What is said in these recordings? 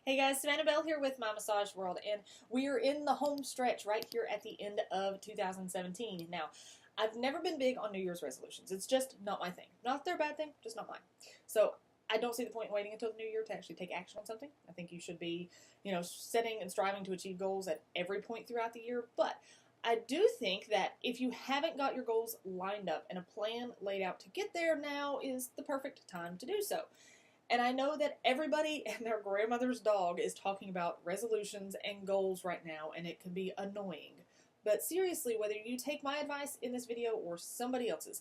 Hey guys, Savannah Bell here with My Massage World, and we are in the home stretch right here at the end of 2017. Now, I've never been big on New Year's resolutions. It's just not my thing. Not their bad thing, just not mine. So I don't see the point in waiting until the new year to actually take action on something. I think you should be, setting and striving to achieve goals at every point throughout the year. But I do think that if you haven't got your goals lined up and a plan laid out to get there, now is the perfect time to do so. And I know that everybody and their grandmother's dog is talking about resolutions and goals right now, and it can be annoying. But seriously, whether you take my advice in this video or somebody else's,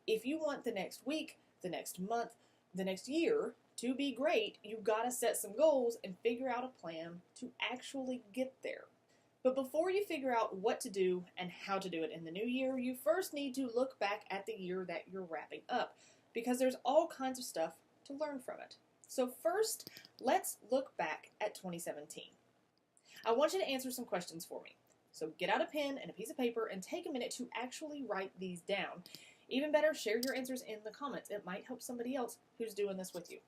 if you want the next week, the next month, the next year to be great, you gotta set some goals and figure out a plan to actually get there. But before you figure out what to do and how to do it in the new year, you first need to look back at the year that you're wrapping up, because there's all kinds of stuff to learn from it. So first, let's look back at 2017. I want you to answer some questions for me. So get out a pen and a piece of paper and take a minute to actually write these down. Even better, share your answers in the comments. It might help somebody else who's doing this with you.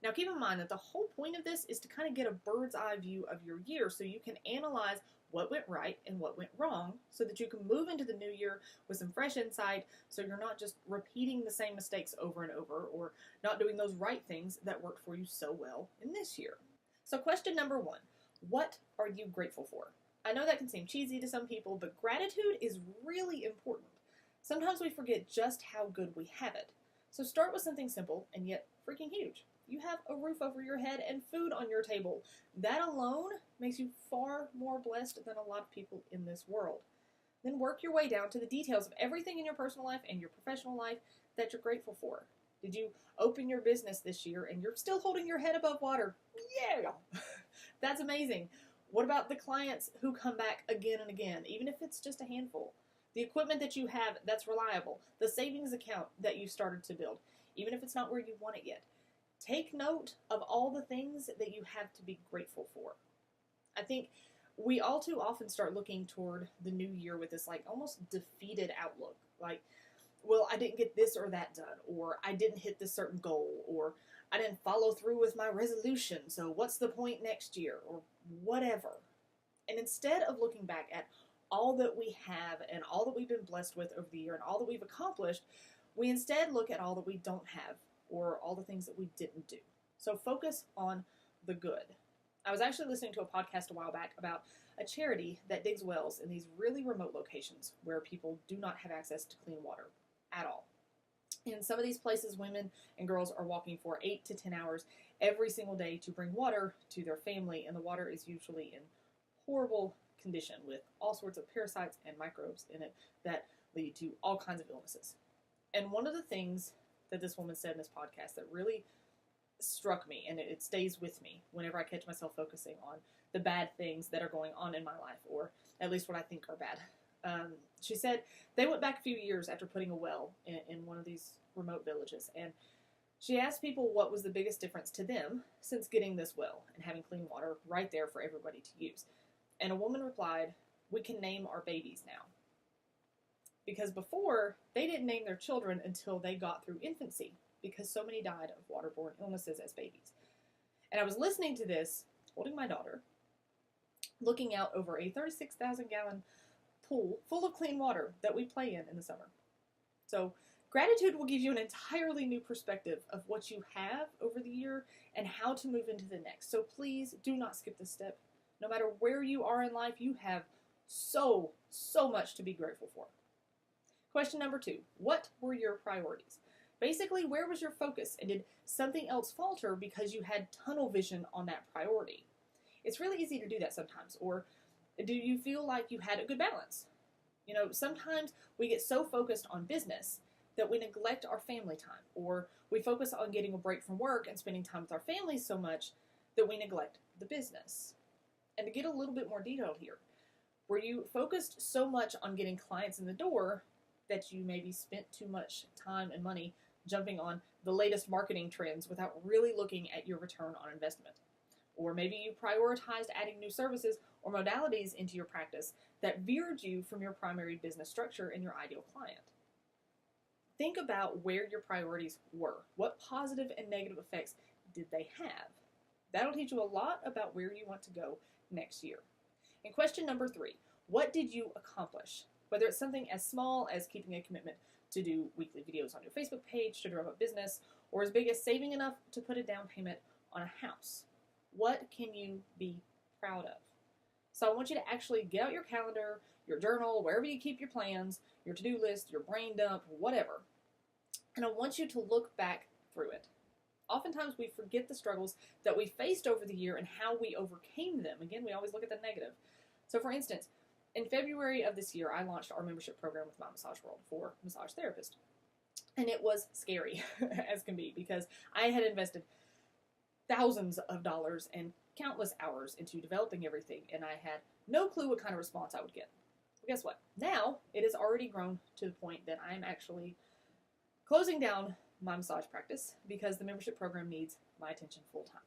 Now keep in mind that the whole point of this is to kind of get a bird's eye view of your year so you can analyze what went right and what went wrong so that you can move into the new year with some fresh insight so you're not just repeating the same mistakes over and over or not doing those right things that worked for you so well in this year. So question number one, what are you grateful for? I know that can seem cheesy to some people, but gratitude is really important. Sometimes we forget just how good we have it. So start with something simple and yet freaking huge. You have a roof over your head and food on your table. That alone makes you far more blessed than a lot of people in this world. Then work your way down to the details of everything in your personal life and your professional life that you're grateful for. Did you open your business this year and you're still holding your head above water? Yeah! That's amazing. What about the clients who come back again and again, even if it's just a handful? The equipment that you have that's reliable, the savings account that you started to build, even if it's not where you want it yet. Take note of all the things that you have to be grateful for. I think we all too often start looking toward the new year with this almost defeated outlook. Well, I didn't get this or that done, or I didn't hit this certain goal, or I didn't follow through with my resolution, so what's the point next year, or whatever. And instead of looking back at all that we have and all that we've been blessed with over the year and all that we've accomplished, we instead look at all that we don't have or all the things that we didn't do. So focus on the good. I was actually listening to a podcast a while back about a charity that digs wells in these really remote locations where people do not have access to clean water at all. In some of these places, women and girls are walking for 8 to 10 hours every single day to bring water to their family, and the water is usually in horrible condition with all sorts of parasites and microbes in it that lead to all kinds of illnesses. And one of the things that this woman said in this podcast that really struck me, and it stays with me whenever I catch myself focusing on the bad things that are going on in my life, or at least what I think are bad. She said they went back a few years after putting a well in one of these remote villages, and she asked people what was the biggest difference to them since getting this well and having clean water right there for everybody to use. And a woman replied, "We can name our babies now." Because before, they didn't name their children until they got through infancy, because so many died of waterborne illnesses as babies. And I was listening to this, holding my daughter, looking out over a 36,000-gallon pool full of clean water that we play in the summer. So gratitude will give you an entirely new perspective of what you have over the year and how to move into the next. So please do not skip this step. No matter where you are in life, you have so much to be grateful for. Question number 2, what were your priorities? Basically, where was your focus, and did something else falter because you had tunnel vision on that priority? It's really easy to do that sometimes, or do you feel like you had a good balance? Sometimes we get so focused on business that we neglect our family time, or we focus on getting a break from work and spending time with our families so much that we neglect the business. And to get a little bit more detailed here, were you focused so much on getting clients in the door that you maybe spent too much time and money jumping on the latest marketing trends without really looking at your return on investment? Or maybe you prioritized adding new services or modalities into your practice that veered you from your primary business structure and your ideal client. Think about where your priorities were. What positive and negative effects did they have? That'll teach you a lot about where you want to go next year. And question number 3, what did you accomplish? Whether it's something as small as keeping a commitment to do weekly videos on your Facebook page to drum up business, or as big as saving enough to put a down payment on a house. What can you be proud of? So I want you to actually get out your calendar, your journal, wherever you keep your plans, your to-do list, your brain dump, whatever. And I want you to look back through it. Oftentimes we forget the struggles that we faced over the year and how we overcame them. Again, we always look at the negative. So for instance, in February of this year, I launched our membership program with My Massage World for massage therapists. And it was scary as can be because I had invested thousands of dollars and countless hours into developing everything, and I had no clue what kind of response I would get. But guess what? Now it has already grown to the point that I'm actually closing down my massage practice because the membership program needs my attention full time.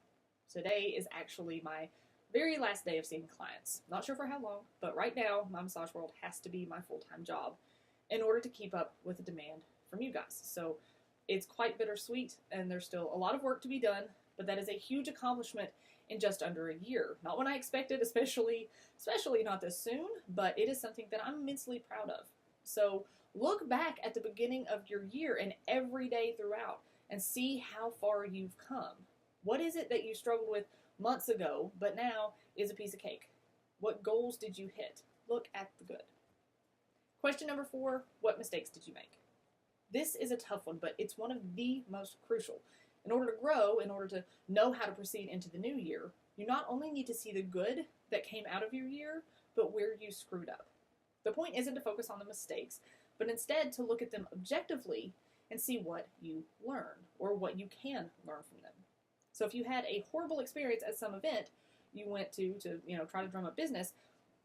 Today is actually my very last day of seeing clients. Not sure for how long, but right now My Massage World has to be my full-time job in order to keep up with the demand from you guys. So it's quite bittersweet, and there's still a lot of work to be done, but that is a huge accomplishment in just under a year. Not when I expected, especially not this soon, but it is something that I'm immensely proud of. So look back at the beginning of your year and every day throughout and see how far you've come. What is it that you struggled with months ago, but now is a piece of cake? What goals did you hit? Look at the good. Question number 4, what mistakes did you make? This is a tough one, but it's one of the most crucial. In order to grow, in order to know how to proceed into the new year, you not only need to see the good that came out of your year, but where you screwed up. The point isn't to focus on the mistakes, but instead to look at them objectively and see what you learn or what you can learn from them. So if you had a horrible experience at some event you went to try to drum up business,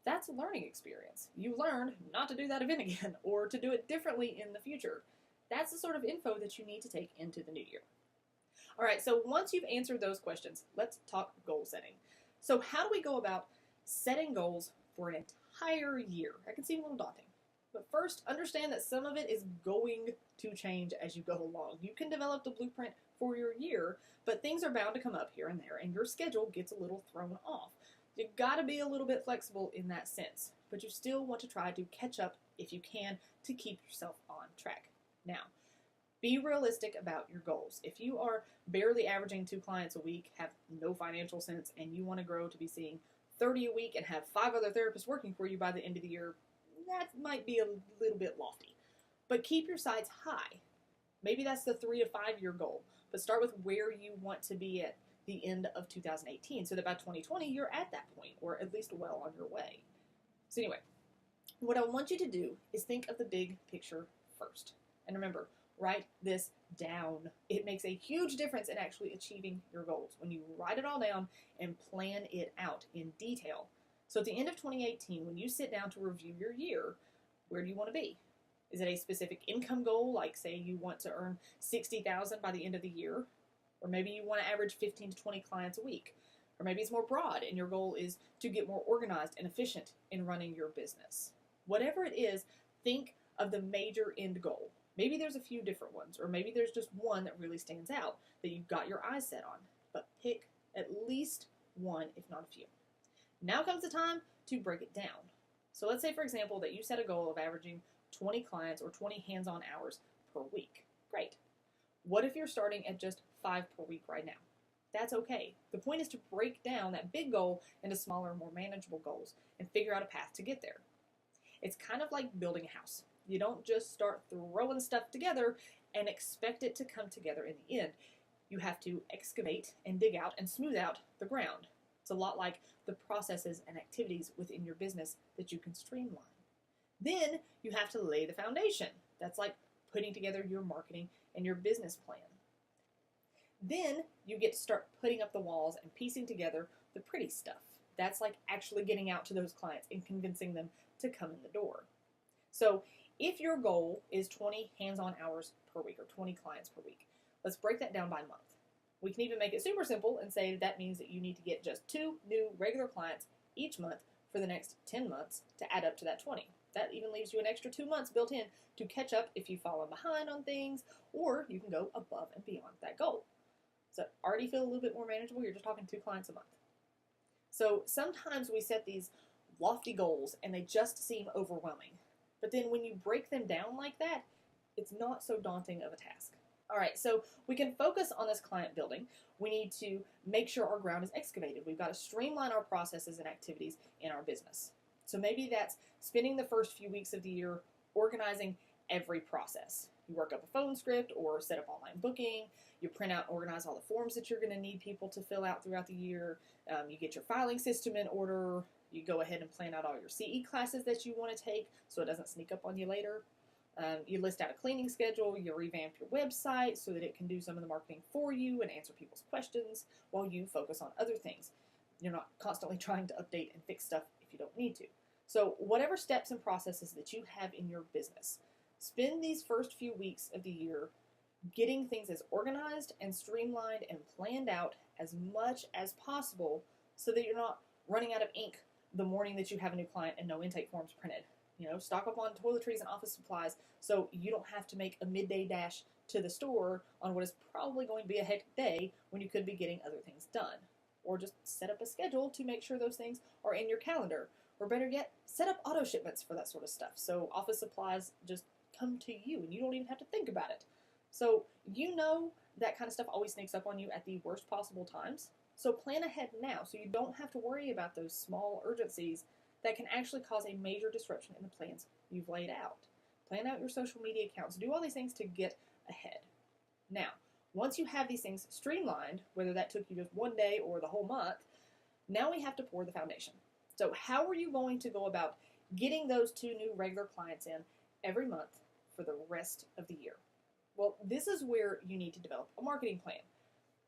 that's a learning experience. You learned not to do that event again or to do it differently in the future. That's the sort of info that you need to take into the new year. All right, so once you've answered those questions, let's talk goal setting. So how do we go about setting goals for an entire year? That can seem a little daunting. But first, understand that some of it is going to change as you go along. You can develop the blueprint for your year, but things are bound to come up here and there, and your schedule gets a little thrown off. You've got to be a little bit flexible in that sense, but you still want to try to catch up if you can to keep yourself on track. Now, be realistic about your goals. If you are barely averaging 2 clients a week, have no financial sense, and you want to grow to be seeing 30 a week and have 5 other therapists working for you by the end of the year, that might be a little bit lofty. But keep your sights high. Maybe that's the 3 to 5 year goal, but start with where you want to be at the end of 2018 so that by 2020 you're at that point, or at least well on your way. So anyway, what I want you to do is think of the big picture first. And remember, write this down. It makes a huge difference in actually achieving your goals when you write it all down and plan it out in detail. So at the end of 2018, when you sit down to review your year, where do you want to be? Is it a specific income goal, like say you want to earn $60,000 by the end of the year? Or maybe you want to average 15 to 20 clients a week. Or maybe it's more broad and your goal is to get more organized and efficient in running your business. Whatever it is, think of the major end goal. Maybe there's a few different ones, or maybe there's just one that really stands out that you've got your eyes set on. But pick at least one, if not a few. Now comes the time to break it down. So let's say, for example, that you set a goal of averaging 20 clients or 20 hands-on hours per week. Great. What if you're starting at just 5 per week right now? That's okay. The point is to break down that big goal into smaller, more manageable goals and figure out a path to get there. It's kind of like building a house. You don't just start throwing stuff together and expect it to come together in the end. You have to excavate and dig out and smooth out the ground. It's a lot like the processes and activities within your business that you can streamline. Then you have to lay the foundation. That's like putting together your marketing and your business plan. Then you get to start putting up the walls and piecing together the pretty stuff. That's like actually getting out to those clients and convincing them to come in the door. So if your goal is 20 hands-on hours per week or 20 clients per week, let's break that down by month. We can even make it super simple and say that means that you need to get just 2 new regular clients each month for the next 10 months to add up to that 20. That even leaves you an extra 2 months built in to catch up if you've fallen behind on things, or you can go above and beyond that goal. Does it already feel a little bit more manageable? You're just talking 2 clients a month. So sometimes we set these lofty goals and they just seem overwhelming. But then when you break them down like that, it's not so daunting of a task. All right, so we can focus on this client building. We need to make sure our ground is excavated. We've got to streamline our processes and activities in our business. So maybe that's spending the first few weeks of the year organizing every process. You work up a phone script or set up online booking. You print out and organize all the forms that you're going to need people to fill out throughout the year. You get your filing system in order. You go ahead and plan out all your CE classes that you want to take so it doesn't sneak up on you later. You list out a cleaning schedule. You revamp your website so that it can do some of the marketing for you and answer people's questions while you focus on other things. You're not constantly trying to update and fix stuff if you don't need to. So whatever steps and processes that you have in your business, spend these first few weeks of the year getting things as organized and streamlined and planned out as much as possible so that you're not running out of ink the morning that you have a new client and no intake forms printed. Stock up on toiletries and office supplies so you don't have to make a midday dash to the store on what is probably going to be a hectic day when you could be getting other things done. Or just set up a schedule to make sure those things are in your calendar. Or better yet, set up auto shipments for that sort of stuff so office supplies just come to you and you don't even have to think about it. So that kind of stuff always sneaks up on you at the worst possible times. So plan ahead now so you don't have to worry about those small urgencies that can actually cause a major disruption in the plans you've laid out. Plan out your social media accounts. Do all these things to get ahead. Now, once you have these things streamlined, whether that took you just one day or the whole month, now we have to pour the foundation. So how are you going to go about getting those 2 new regular clients in every month for the rest of the year? Well, this is where you need to develop a marketing plan.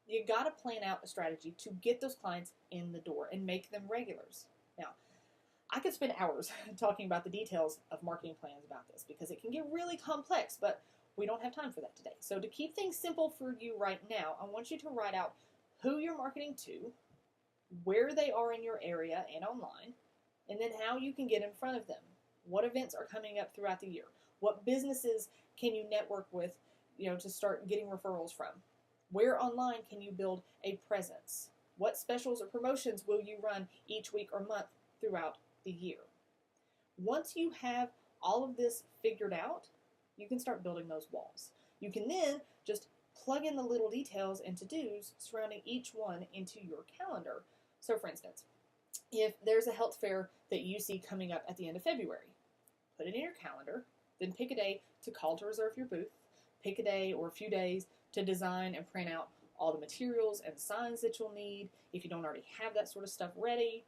You got to plan out a strategy to get those clients in the door and make them regulars. Now, I could spend hours talking about the details of marketing plans about this because it can get really complex, but we don't have time for that today. So to keep things simple for you right now, I want you to write out who you're marketing to, where they are in your area and online, and then how you can get in front of them. What events are coming up throughout the year? What businesses can you network with, to start getting referrals from? Where online can you build a presence? What specials or promotions will you run each week or month throughout the year? Once you have all of this figured out, you can start building those walls. You can then just plug in the little details and to-dos surrounding each one into your calendar. So for instance, if there's a health fair that you see coming up at the end of February, put it in your calendar, then pick a day to call to reserve your booth, pick a day or a few days to design and print out all the materials and signs that you'll need if you don't already have that sort of stuff ready.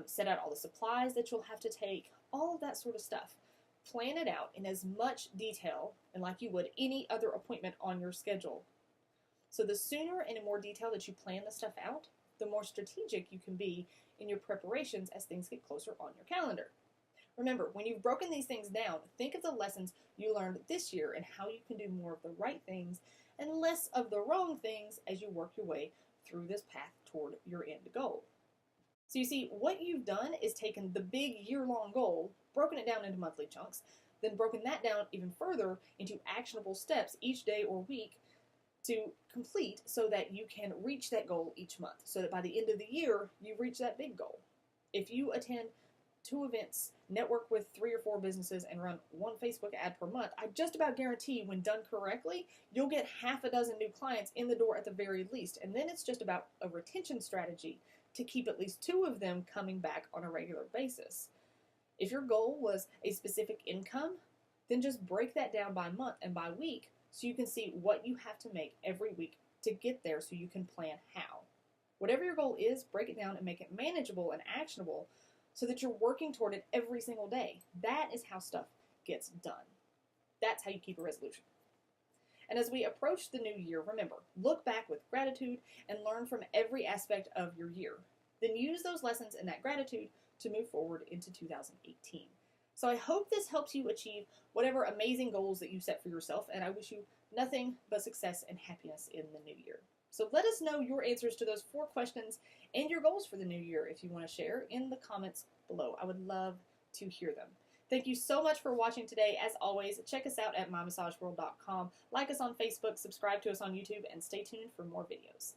Set out all the supplies that you'll have to take, all of that sort of stuff. Plan it out in as much detail and like you would any other appointment on your schedule. So the sooner and in more detail that you plan the stuff out, the more strategic you can be in your preparations as things get closer on your calendar. Remember, when you've broken these things down, think of the lessons you learned this year and how you can do more of the right things and less of the wrong things as you work your way through this path toward your end goal. So you see, what you've done is taken the big year-long goal, broken it down into monthly chunks, then broken that down even further into actionable steps each day or week to complete so that you can reach that goal each month, so that by the end of the year, you've reached that big goal. If you attend 2 events, network with 3 or 4 businesses, and run 1 Facebook ad per month, I just about guarantee when done correctly, you'll get half a dozen new clients in the door at the very least, and then it's just about a retention strategy to keep at least 2 of them coming back on a regular basis. If your goal was a specific income, then just break that down by month and by week so you can see what you have to make every week to get there so you can plan how. Whatever your goal is, break it down and make it manageable and actionable so that you're working toward it every single day. That is how stuff gets done. That's how you keep a resolution. And as we approach the new year, remember, look back with gratitude and learn from every aspect of your year. Then use those lessons and that gratitude to move forward into 2018. So I hope this helps you achieve whatever amazing goals that you set for yourself, and I wish you nothing but success and happiness in the new year. So let us know your answers to those 4 questions and your goals for the new year if you want to share in the comments below. I would love to hear them. Thank you so much for watching today. As always, check us out at mymassageworld.com. Like us on Facebook, subscribe to us on YouTube, and stay tuned for more videos.